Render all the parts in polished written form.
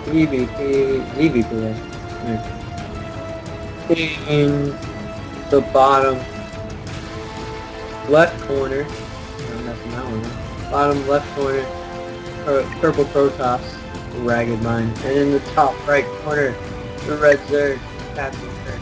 EVP, ZVP. In the bottom left corner, I'm messing that one up. Bottom left corner, purple Protoss, RaggedMime, and in the top right corner, the red Zerg, CptKirk.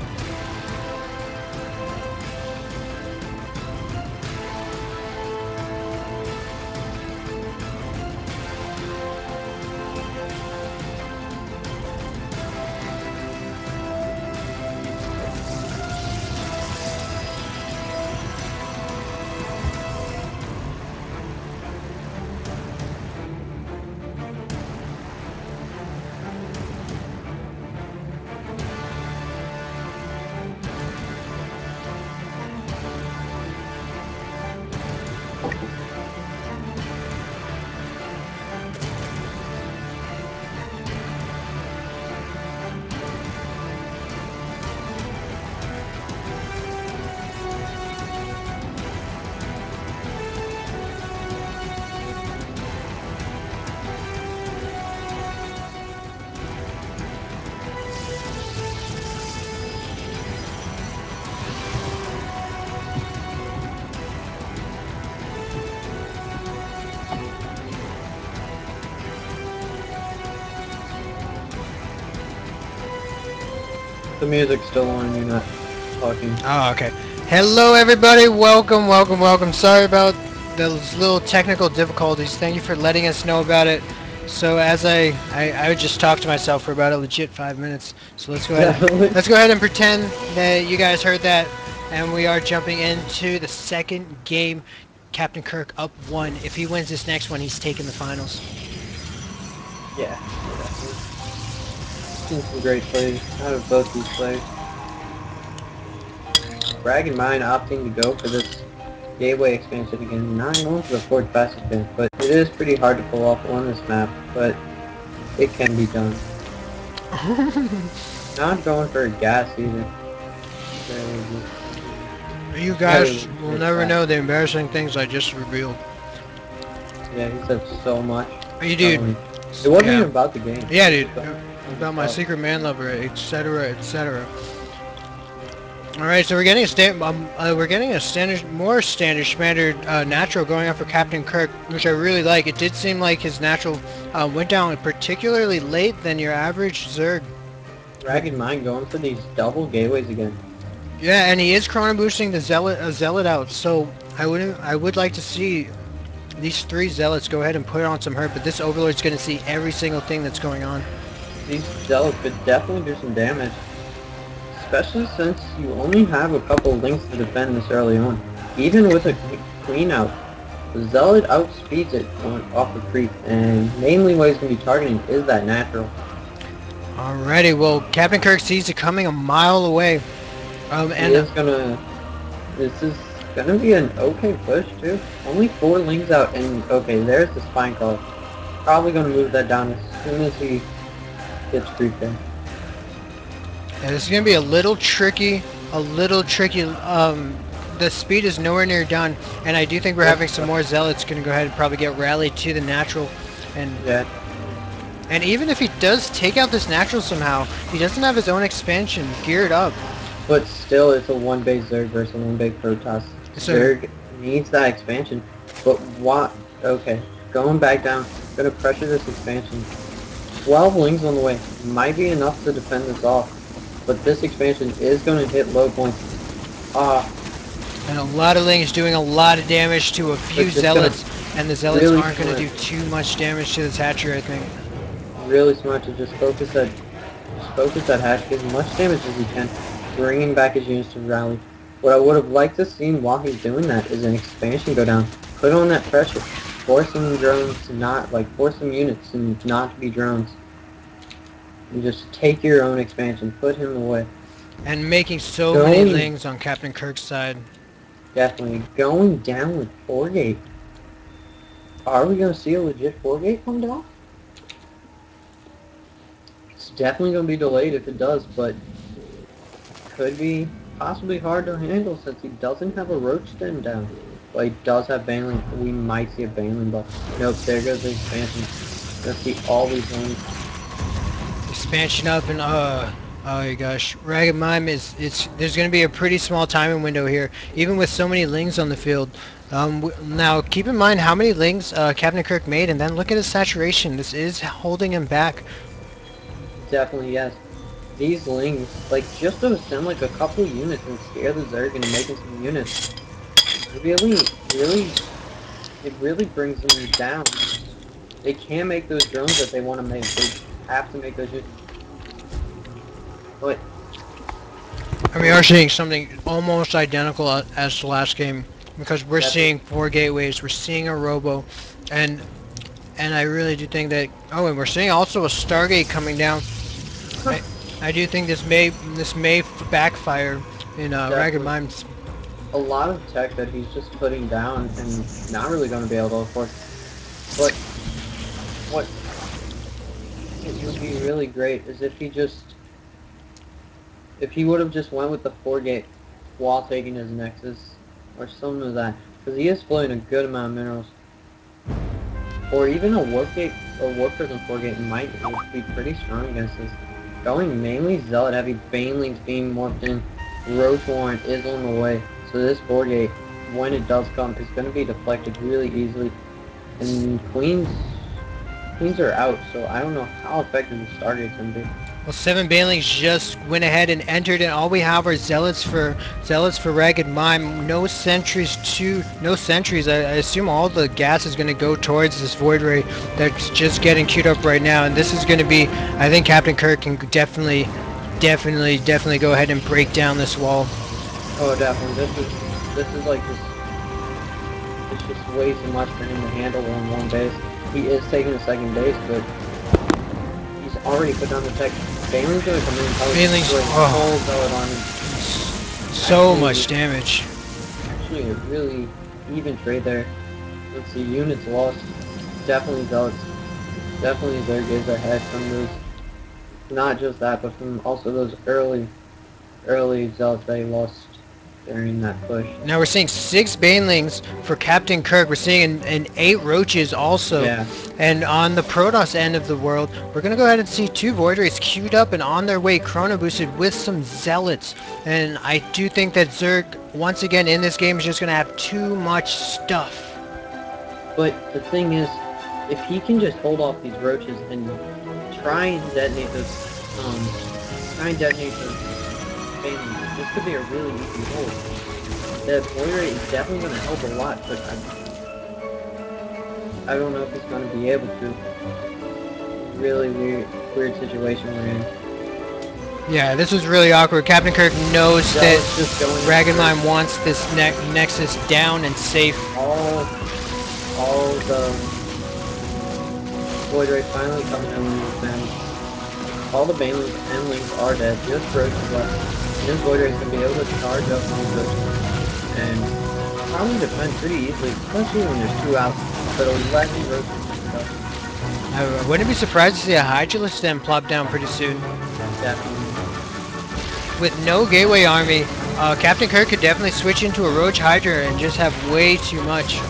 The music's still on, you're not talking. Oh, okay. Hello, everybody. Welcome, welcome, welcome. Sorry about those little technical difficulties. Thank you for letting us know about it. So, as I would just talk to myself for about a legit 5 minutes. So let's go ahead. Let's go ahead and pretend that you guys heard that, and we are jumping into the second game. CptKirk up 1. If he wins this next one, he's taking the finals. Yeah. Seen some great plays out of both these players. RaggedMime opting to go for this gateway expansion again, not going for the fourth fast expansion, but it is pretty hard to pull off on this map, but it can be done. Not going for a gas either. You guys will never know the embarrassing things I just revealed. Yeah, he said so much. You dude. It wasn't even about the game. Yeah, dude. About my secret man lover, etc., etc. All right, so we're getting a standard natural going on for CptKirk, which I really like. It did seem like his natural went down particularly late than your average Zerg. RaggedMime going for these double gateways again. Yeah, and he is chrono boosting the zealot out. So I would like to see these 3 zealots go ahead and put on some hurt, but this overlord's going to see every single thing that's going on. These zealots could definitely do some damage, especially since you only have a couple links to defend this early on. Even with a clean out, the zealot outspeeds it off the creep, and mainly what he's going to be targeting is that natural. Alrighty, well, CptKirk sees it coming a mile away. This is gonna be an okay push too. Only 4 lings out, and okay, there's the spine call. Probably gonna move that down as soon as he gets creeped in. Yeah, this is gonna be a little tricky. The speed is nowhere near done, and I do think we're having some more zealots gonna go ahead and probably get rallied to the natural, and even if he does take out this natural somehow, he doesn't have his own expansion geared up. But still, it's a 1-base Zerg versus a 1-base Protoss. Zerg needs that expansion. But what? Okay, going back down. Gonna pressure this expansion. 12 lings on the way. Might be enough to defend this off. But this expansion is gonna hit low points. And a lot of lings doing a lot of damage to a few zealots. And the zealots really aren't gonna do too much damage to this hatchery, I think. Really smart to just focus that hatch, get as much damage as he can. Bringing back his units to rally. What I would have liked to see while he's doing that is an expansion go down. Put on that pressure. Force some drones to not, force some units and not to be drones. And just take your own expansion. Put him away. And making so many lings on CptKirk's side. Definitely. Going down with 4-gate. Are we going to see a legit 4-gate come down? It's definitely going to be delayed if it does, but could be possibly hard to handle since he doesn't have a roach stem down. But he does have baneling. We might see a baneling, but nope, there goes the expansion. Let's see all these ones. expansion up, and oh my gosh, RaggedMime is there's going to be a pretty small timing window here, even with so many lings on the field. Now keep in mind how many lings CptKirk made, and then look at his saturation. This is holding him back. Definitely, yes. These lings, like, just to send like a couple units and scare the Zerg into making some units, really, it really brings them down. They can't make those drones that they want to make. They have to make those units. But And we are seeing something almost identical as the last game, because we're that's seeing 4 gateways, we're seeing a robo, and I really do think that. Oh, and we're seeing also a Stargate coming down. I, I do think this may backfire in definitely RaggedMime's. a lot of tech that he's just putting down and not really going to be able to afford. But what it would be really great is if he would have just went with the 4 gate while taking his Nexus or something of that, because he is floating a good amount of minerals. Or even a Warp Gate or Warp Prism 4 gate might be pretty strong against this. Going mainly Zealot heavy, Banelings being morphed in, Roach Warrant is on the way. So this 4 gate, when it does come, is going to be deflected really easily. And Queens are out, so I don't know how effective the Stargate's going to be. Well, 7 Banelings just went ahead and entered, and all we have are zealots for RaggedMime. No sentries. I assume all the gas is going to go towards this Void Ray that's just getting queued up right now, and this is going to be. I think CptKirk can definitely go ahead and break down this wall. Oh, definitely. This is like just. It's just way too much for him to handle on one base. He is taking a second base, but he's already put down the tech. Baneling's gonna come in and probably destroy the whole Zealot army. So much damage. Actually, a really even trade there. Let's see, units lost. Definitely Zealots. Definitely Zerg ahead from those. Not just that, but from also those early Zealots that he lost during that push. Now we're seeing 6 Banelings for CptKirk. We're seeing an 8 Roaches also. Yeah. And on the Protoss end of the world, we're going to go ahead and see 2 Void Rays queued up and on their way chrono boosted with some Zealots. And I do think that Zerg, once again in this game, is just going to have too much stuff. But the thing is, if he can just hold off these Roaches and try and detonate those Banelings, this could be a really easy hold. The Void Ray is definitely going to help a lot, but I don't know if he's going to be able to. Really weird situation we're in. Yeah, this is really awkward. CptKirk knows that RaggedMime wants this Nexus down and safe. All the Void Ray finally coming in with them. All the Banelings and Lings are dead. Just Roaches left. And this Void Ray is going to be able to charge up on the Roaches and probably defend pretty easily, especially when there's 2 out. But 11 Roaches and stuff. I wouldn't be surprised to see a Hydralisk stem plop down pretty soon. Definitely. With no Gateway army, CptKirk could definitely switch into a Roach Hydra and just have way too much.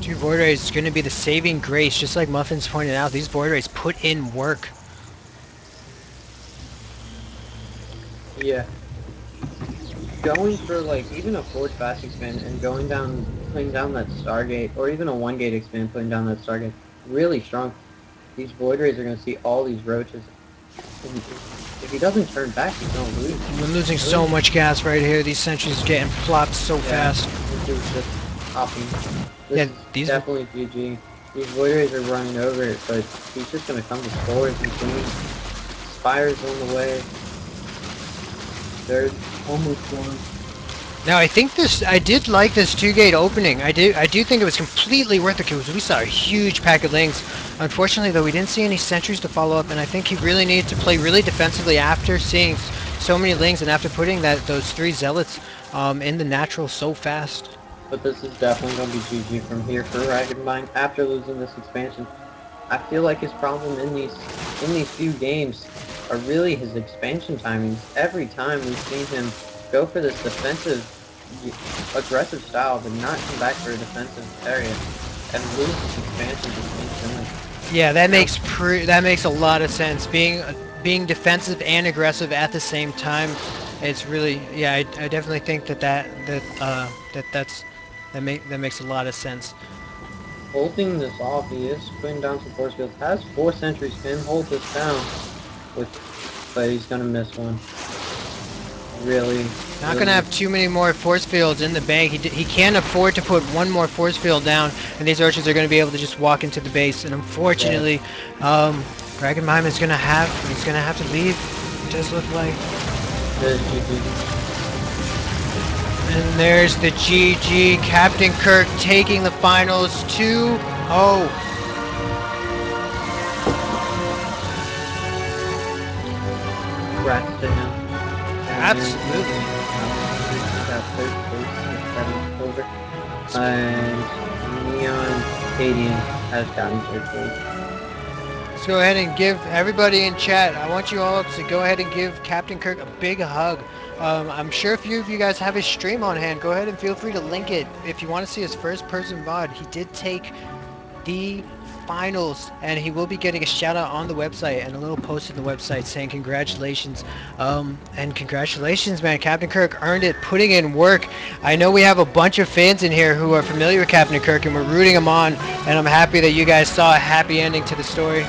Two Void Rays is going to be the saving grace, just like Muffins pointed out. These Void Rays put in work. Yeah. Going for like even a Forge Fast expand and putting down that Stargate, or even a 1 gate expand, putting down that Stargate, really strong. These Void Rays are going to see all these Roaches. And if he doesn't turn back, he's going to lose. We're losing so much gas right here. These sentries are getting plopped so fast. This is just popping. This is definitely GG. These Void Rays are running over it, but he's just going to come to Spores and Queens. Spire's on the way. They're almost gone. Now I did like this 2-gate opening. I do think it was completely worth it because we saw a huge pack of lings. Unfortunately though, we didn't see any sentries to follow up, and I think he really needed to play really defensively after seeing so many lings and after putting those 3 zealots in the natural so fast. But this is definitely going to be GG from here for RaggedMime after losing this expansion. I feel like his problem in these few games are really his expansion timings. Every time we've seen him go for this defensive aggressive style, but not come back for a defensive area and lose this expansion just instantly. Yeah, that Now, makes a lot of sense. Being defensive and aggressive at the same time, it's really yeah. I definitely think that makes a lot of sense. holding this off, he is putting down some force fields. Has 4 sentries, can hold this down with, but he's gonna miss one. Really, Not gonna really. have too many more force fields in the bank. He can't afford to put one more force field down, and these archers are gonna be able to just walk into the base. And Yeah, unfortunately, RaggedMime is he's gonna have to leave. It does look like. there's GG. And there's the GG. CptKirk taking the finals 2-0. Congrats to him. And Absolutely. he got third place with 7 silver. And Neon Cadian has gotten third place. Let's go ahead and give everybody in chat. I want you all to go ahead and give CptKirk a big hug. I'm sure a few of you guys have his stream on hand. Go ahead and feel free to link it if you want to see his first person VOD. He did take the finals, and he will be getting a shout out on the website and a little post on the website saying congratulations. And congratulations, man. CptKirk earned it, putting in work. I know we have a bunch of fans in here who are familiar with CptKirk, and we're rooting him on, and I'm happy that you guys saw a happy ending to the story.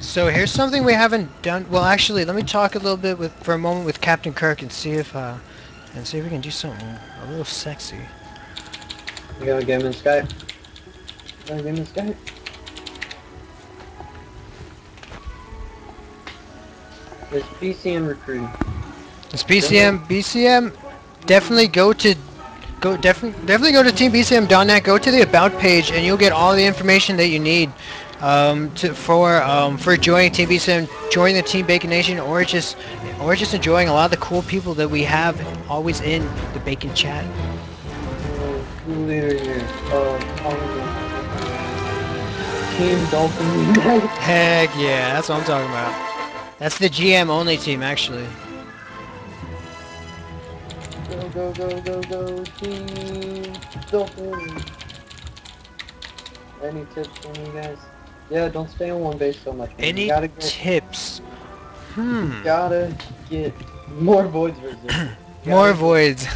So here's something we haven't done. Well, actually, let me talk a little bit for a moment with CptKirk and see if we can do something a little sexy. You gotta get him in Skype. You gotta get him in Skype. It's BCM recruiting. It's BCM. Definitely go to definitely go to teambcm.net. Go to the about page, and you'll get all the information that you need for joining Team BCM, joining the Team Bacon Nation, or just enjoying a lot of the cool people that we have always in the Bacon chat. Leader here. Team Dolphin Unite. Heck yeah, that's what I'm talking about. That's the GM only team, actually. Go, Team Dolphin. Any tips from you guys? Yeah, don't stay on one base so much, man. Any tips? You gotta get more voids resistant. More voids.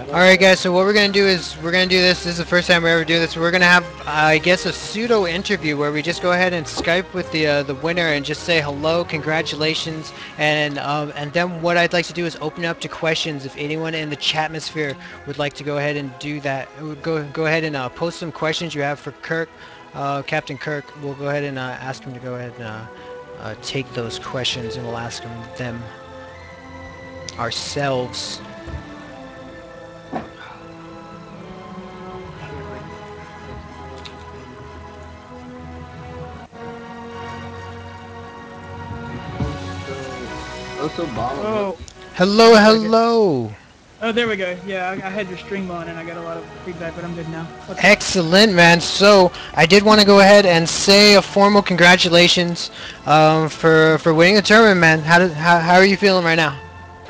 Alright guys, so what we're going to do is, this is the first time we ever do this, we're going to have, I guess, a pseudo interview where we just go ahead and Skype with the winner and just say hello, congratulations, and then what I'd like to do is open up to questions. If anyone in the chatmosphere would like to go ahead and do that, go ahead and post some questions you have for Kirk, CptKirk. We'll go ahead and ask him to go ahead and take those questions, and we'll ask them ourselves. Also, Bob. Oh. Hello. Oh, there we go. Yeah, I had your stream on and I got a lot of feedback, but I'm good now. Excellent, man. So I did want to go ahead and say a formal congratulations for winning the tournament, man. How are you feeling right now?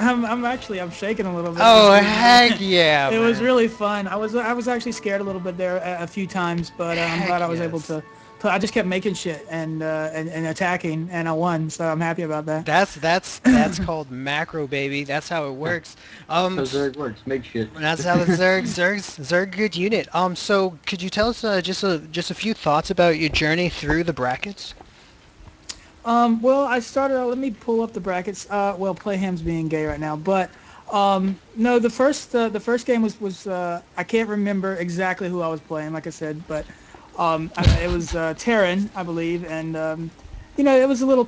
I'm shaking a little bit. Oh heck yeah! It was really fun. I was actually scared a little bit there a few times, but I'm glad I was able to. I just kept making shit and attacking, and I won. So I'm happy about that. That's called macro, baby. That's how it works. How Zerg works, make shit. That's how the Zerg good unit. So could you tell us just a few thoughts about your journey through the brackets? Well, I started out. Let me pull up the brackets. Well, Playham's being gay right now, but no, the first game was I can't remember exactly who I was playing, like I said, but it was Terran, I believe, and it was a little